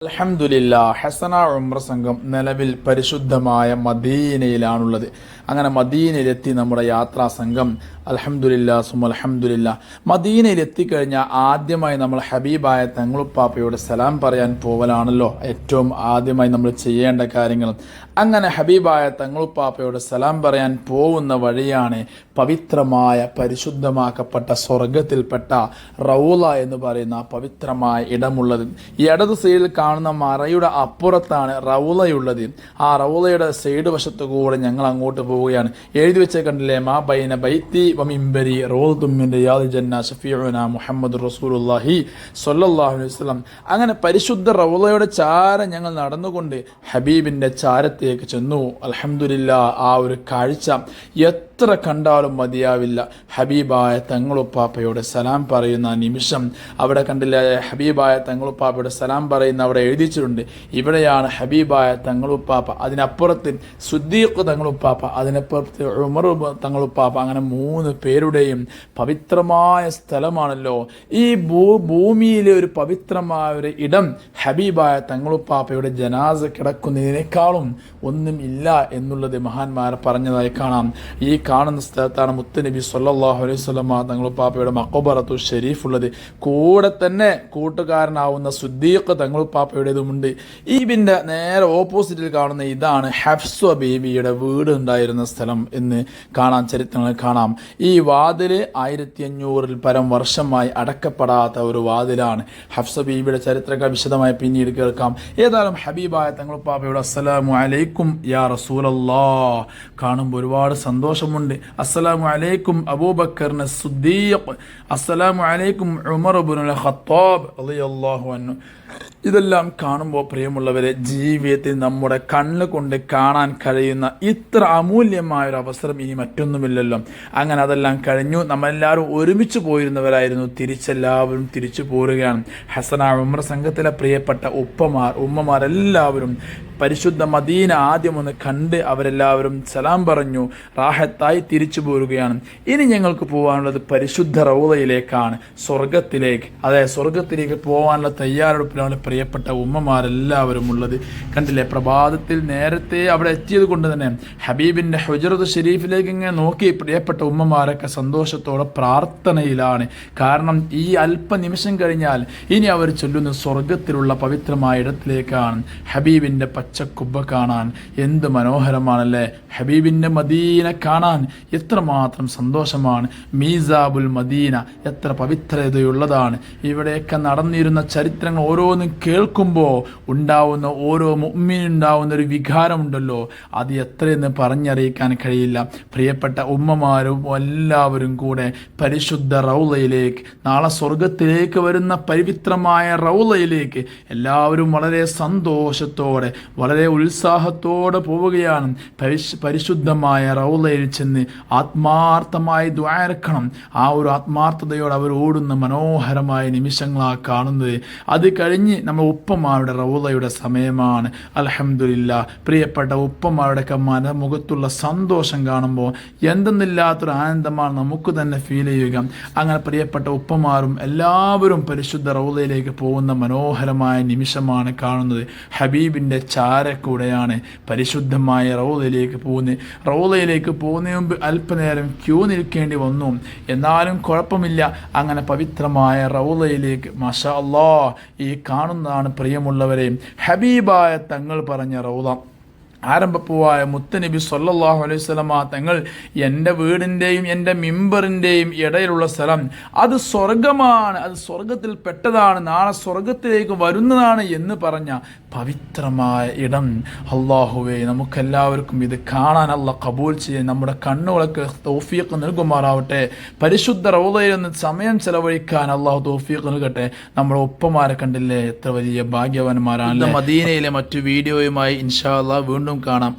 അൽഹംദുലില്ലാ ഹസന ഉംറ സംഘം നിലവിൽ പരിശുദ്ധമായ മദീനയിലാണുള്ളത്. അങ്ങനെ മദീനയിലെത്തി നമ്മുടെ യാത്രാ സംഘം അൽഹംദുലില്ലാ അൽഹംദുലില്ലാ മദീനയിലെത്തിക്കഴിഞ്ഞാൽ ആദ്യമായി നമ്മൾ ഹബീബായ തങ്ങളുപ്പാപ്പയോട് സലാം പറയാൻ പോവലാണല്ലോ ഏറ്റവും ആദ്യമായി നമ്മൾ ചെയ്യേണ്ട കാര്യങ്ങൾ. അങ്ങനെ ഹബീബായ തങ്ങളുപ്പാപ്പയോട് സലാം പറയാൻ പോകുന്ന വഴിയാണ് പവിത്രമായ പരിശുദ്ധമാക്കപ്പെട്ട സ്വർഗത്തിൽപ്പെട്ട റൗള എന്ന് പറയുന്ന പവിത്രമായ ഇടമുള്ളത്. ഈ ഇടത് സൈഡിൽ കാണുന്ന മറയുടെ അപ്പുറത്താണ് റൗളയുള്ളത്. ആ റൗളയുടെ സൈഡ് വശത്തു കൂടെ ഞങ്ങൾ അങ്ങോട്ട് പോവുകയാണ്. എഴുതി വെച്ച കണ്ടില്ലേ, മാ ബൈന ബൈത്തി വമിംബരി റൗളത്തും മിൻ റിയാദിൽ ജന്ന ശഫീഉനാ മുഹമ്മദ് റസൂലുള്ളാഹി സ്വല്ലല്ലാഹു അലൈഹി വസല്ലം. അങ്ങനെ പരിശുദ്ധ റൗളയുടെ ചാരം ഞങ്ങൾ നടന്നുകൊണ്ട് ഹബീബിന്റെ ചാരത്തേക്ക് ചെന്നു. അൽഹംദുലില്ലാ ആ ഒരു കാഴ്ച എത്ര കണ്ടാലും മതിയാവില്ല. ഹബീബായ തങ്ങളുപ്പാപ്പയോട് സലാം പറയുന്ന നിമിഷം അവിടെ കണ്ടില്ലേ, ഹബീബായ തങ്ങളുപ്പാപ്പയോട് സലാം പറയുന്ന അവിടെ എഴുതിച്ചിട്ടുണ്ട്. ഇവിടെയാണ് ഹബീബായ തങ്ങളുപ്പാപ്പ, അതിനപ്പുറത്ത് സുദ്ദീഖ് തങ്ങളുപ്പാപ്പ, അതിനപ്പുറത്ത് ഉമർ തങ്ങളുപ്പാപ്പ, അങ്ങനെ 3 പേരുടെയും പവിത്രമായ സ്ഥലമാണല്ലോ ഈ ഭൂമിയിലെ ഒരു പവിത്രമായ ഒരു ഇടം. ഹബീബായ തങ്ങളുപ്പാപ്പയുടെ ജനാസ കിടക്കുന്നതിനേക്കാളും ഒന്നും ഇല്ല എന്നുള്ളത് മഹാന്മാർ പറഞ്ഞതായി കാണാം. ഈ കാണുന്ന സ്ഥലത്താണ് മുത്തുനബി സ്വല്ലല്ലാഹു അലൈഹി വസല്ലം തങ്ങളുപ്പാപ്പയുടെ മഖബറത്തു ഷരീഫ് ഉള്ളത്. കൂടെ തന്നെ കൂട്ടുകാരനാവുന്ന സുദ്ദീഖ് തങ്ങളുപ്പാപ്പയുടേതുമുണ്ട്. ഇതിൻ്റെ നേരെ ഓപ്പോസിറ്റിൽ കാണുന്ന ഇതാണ് ഹഫ്സ ബീവിയുടെ വീട് ഉണ്ടായിരുന്ന സ്ഥലം എന്ന് കാണാൻ, ചരിത്രങ്ങൾ കാണാം. ഈ വാതില് 1500-ൽ പരം വർഷമായി അടക്കപ്പെടാത്ത ഒരു വാതിലാണ്. ഹഫ്സ ബീവിയുടെ ചരിത്രങ്ങൾ വിശദമായി പിന്നീട് കേൾക്കാം. ഏതായാലും ഹബീബായ തങ്ങളുപ്പാപ്പയുടെ അസ്സലാമു അലൈക്കും യാ റസൂലല്ലാഹ് കാണുമ്പോൾ ഒരുപാട് സന്തോഷമുണ്ട്. അസ്സലാമു അലൈക്കും അബൂബക്കറിന് സുദ്ദീഖ്, അസ്സലാമു അലൈക്കും ഉമർ ഇബ്നുൽ ഖത്താബ് റളിയല്ലാഹു അൻഹു. ഇതെല്ലാം കാണുമ്പോൾ പ്രിയമുള്ളവരെ, ജീവിതത്തിൽ നമ്മുടെ കണ്ണുകൊണ്ട് കാണാൻ കഴിയുന്ന ഇത്ര അമൂല്യമായൊരു അവസരം ഇനി മറ്റൊന്നുമില്ലല്ലോ. അങ്ങനെ അതെല്ലാം കഴിഞ്ഞു. നമ്മളെല്ലാവരും ഒരുമിച്ച് പോയിരുന്നവരായിരുന്നു. തിരിച്ചെല്ലാവരും തിരിച്ചു പോരുകയാണ്. ഹസന ഉംറ സംഘത്തിലെ പ്രിയപ്പെട്ട ഉമ്മമാർ എല്ലാവരും പരിശുദ്ധ മദീന ആദ്യം ഒന്ന് കണ്ട് അവരെല്ലാവരും സലാം പറഞ്ഞു റാഹത്തായി തിരിച്ചു പോരുകയാണ്. ഇനി ഞങ്ങൾക്ക് പോകാനുള്ളത് പരിശുദ്ധ റൗളയിലേക്കാണ്, സ്വർഗത്തിലേക്ക്. അതായത് സ്വർഗത്തിലേക്ക് പോകാനുള്ള തയ്യാറെടുപ്പിലാണ് പ്രിയപ്പെട്ട ഉമ്മമാരെല്ലാവരും ഉള്ളത്. കണ്ടില്ലേ, പ്രഭാതത്തിൽ നേരത്തെ അവിടെ എത്തിയത് കൊണ്ട് തന്നെ ഹബീബിൻ്റെ ഹുജറത്ത് ഷരീഫിലേക്ക് ഇങ്ങനെ നോക്കി പ്രിയപ്പെട്ട ഉമ്മമാരൊക്കെ സന്തോഷത്തോടെ പ്രാർത്ഥനയിലാണ്. കാരണം ഈ അല്പനിമിഷം കഴിഞ്ഞാൽ ഇനി അവർ ചൊല്ലുന്ന സ്വർഗത്തിലുള്ള പവിത്രമായ ഇടത്തിലേക്കാണ്. ഹബീബിൻ്റെ പച്ചക്കുബ്ബ കാണാൻ എന്ത് മനോഹരമാണല്ലേ, ഹബീബിൻ്റെ മദീന കാണാൻ എത്രമാത്രം സന്തോഷമാണ്. മീസാബുൽ മദീന എത്ര പവിത്രതയുള്ളതാണ്. ഇവിടെയൊക്കെ നടന്നിരുന്ന ചരിത്രങ്ങൾ ഓരോന്നും കേൾക്കുമ്പോൾ ഉണ്ടാവുന്ന ഓരോ മുഅ്മിനുണ്ടാവുന്ന ഒരു വികാരമുണ്ടല്ലോ, അത് എത്രയെന്ന് പറഞ്ഞറിയിക്കാൻ കഴിയില്ല. പ്രിയപ്പെട്ട ഉമ്മമാരും എല്ലാവരും കൂടെ പരിശുദ്ധ റൗളയിലേക്ക്, നാളെ സ്വർഗത്തിലേക്ക് വരുന്ന പവിത്രമായ റൗളയിലേക്ക് എല്ലാവരും വളരെ സന്തോഷത്തോടെ വളരെ ഉത്സാഹത്തോടെ പോവുകയാണ്. പരിശുദ്ധമായ റൗളയിൽ ചെന്ന് ആത്മാർത്ഥമായി ദുആ ഇറക്കണം. ആ ഒരു ആത്മാർത്ഥതയോടെ അവർ ഓടുന്ന മനോഹരമായ നിമിഷങ്ങളാണ് കാണുന്നത്. അത് കഴിഞ്ഞ് നമ്മൾ ഉപ്പമാരുടെ റൗളയുടെ സമയമാണ്. അൽഹംദുലില്ലാ പ്രിയപ്പെട്ട ഉപ്പമാരുടെയൊക്കെ മനമുഖത്തുള്ള സന്തോഷം കാണുമ്പോൾ എന്തെന്നില്ലാത്തൊരു ആനന്ദമാണ് നമുക്ക് തന്നെ ഫീൽ ചെയ്യുക. അങ്ങനെ പ്രിയപ്പെട്ട ഉപ്പമാരും എല്ലാവരും പരിശുദ്ധ റൗളയിലേക്ക് പോകുന്ന മനോഹരമായ നിമിഷമാണ് കാണുന്നത്. ഹബീബിൻ്റെ ചാരക്കൂടെയാണ് പരിശുദ്ധമായ റൗളയിലേക്ക് പോകുന്നത്. റൗളയിലേക്ക് പോകുന്നതിന് മുമ്പ് അല്പനേരം ക്യൂ നിൽക്കേണ്ടി വന്നു, എന്നാലും കുഴപ്പമില്ല. അങ്ങനെ പവിത്രമായ റൗളയിലേക്ക് മാഷാ അല്ലാഹ് ഈ കാണുന്നതാണ് പ്രിയമുള്ളവരെ ഹബീബായ തങ്ങൾ പറഞ്ഞ റൗള. ആരംഭപ്പൂവായ മുത്തുനബി സ്വല്ലല്ലാഹു അലൈഹി വസല്ലം തങ്ങൾ എൻ്റെ വീടിൻ്റെയും എൻ്റെ മിമ്പറിൻ്റെയും ഇടയിലുള്ള സ്ഥലം അത് സ്വർഗമാണ്, അത് സ്വർഗത്തിൽ പെട്ടതാണ്, നാളെ സ്വർഗത്തിലേക്ക് വരുന്നതാണ് എന്ന് പറഞ്ഞ പവിത്രമായ ഇടം. അല്ലാഹുവേ നമുക്കെല്ലാവർക്കും ഇത് കാണാൻ അല്ലാഹ് കബൂൽ ചെയ്യാൻ നമ്മുടെ കണ്ണുകൾക്ക് തൗഫീഖ് നൽകുമാറാവട്ടെ. പരിശുദ്ധ റൗളയിൽ നിന്ന് സമയം ചെലവഴിക്കാൻ അല്ലാഹു തൗഫീഖ് നൽകട്ടെ. നമ്മുടെ ഉപ്പമാരെ കണ്ടില്ലേ, എത്ര വലിയ ഭാഗ്യവാന്മാരാണ്. മദീനയിലെ മറ്റു വീഡിയോയുമായി ഇൻഷാ അല്ലാഹ് വീണ്ടും കാണാം.